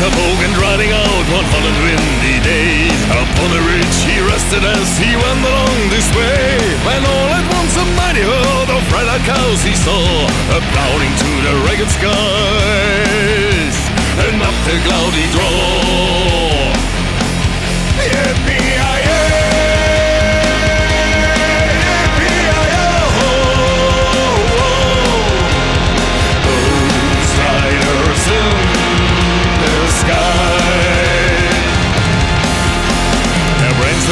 a bogan riding out 100 windy days. Upon a ridge he rested as he went along this way, when all at once a mighty herd of red-eyed cows he saw, applauding to the ragged skies, and up the cloudy draw. Yippee-yi-yi!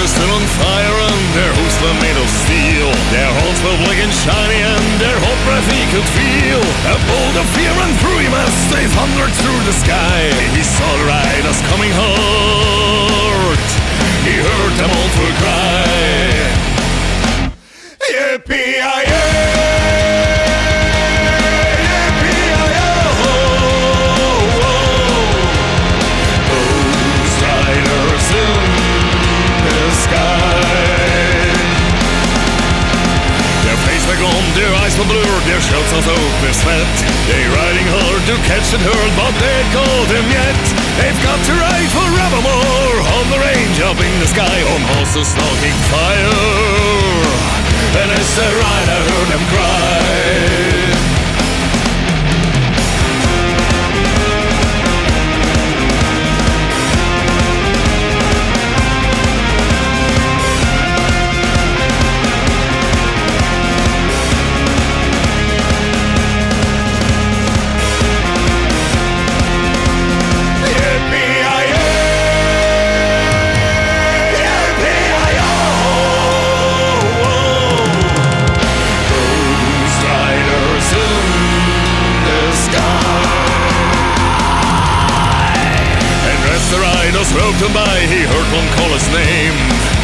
Still on fire and their hooves were made of steel. Their horns were black and shiny and their hot breath he could feel. A bolt of fear ran through him as they thundered through the sky. He saw the riders coming hard. He heard them all full cry, Yippee-yi-yi! Their eyes were blurred, their shirts all soaked with sweat. They riding hard to catch the herd, but they ain't caught him yet. They've got to ride forevermore on the range up in the sky, on horses stalking fire. And as they ride I heard them cry, roped him by, he heard one call his name.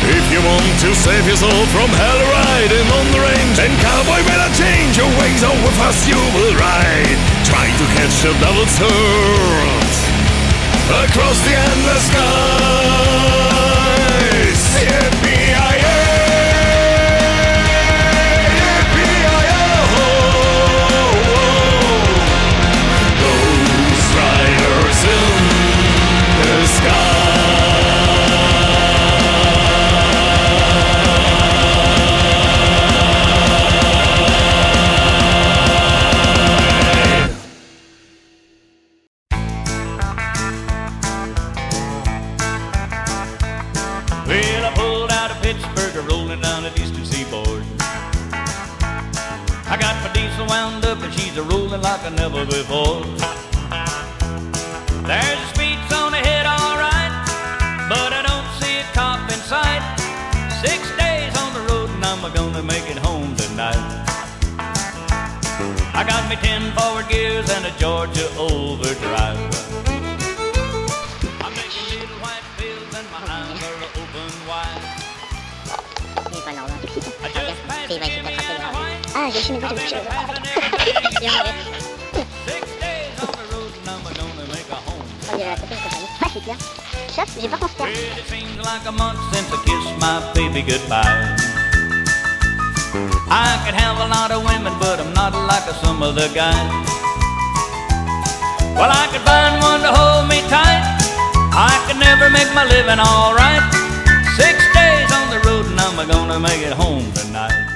If you want to save your soul from hell riding on the range, then cowboy better change your ways, or with us you will ride, trying to catch the devil's herd across the endless skies. Yippee-yi-yi! Well, I pulled out of Pittsburgh, rolling down the eastern seaboard. I got my diesel wound up and she's a-rolling like I never before. There's a speed zone ahead, all right, but I don't see a cop in sight. 6 days on the road and I'm gonna make it home tonight. I got me 10 forward gears and a Georgia overdrive. I'm making little white pills and my eyes are open wide. I just passed him in a white. I just passed everything. 6 days on the road and I'm gonna make a home. Well, it seems like a month since I kissed my baby goodbye. I could have a lot of women, but I'm not like some other guys. Well, I could find one to hold me tight. I could never make my living all right. 6 days on the road and I'm gonna make it home tonight.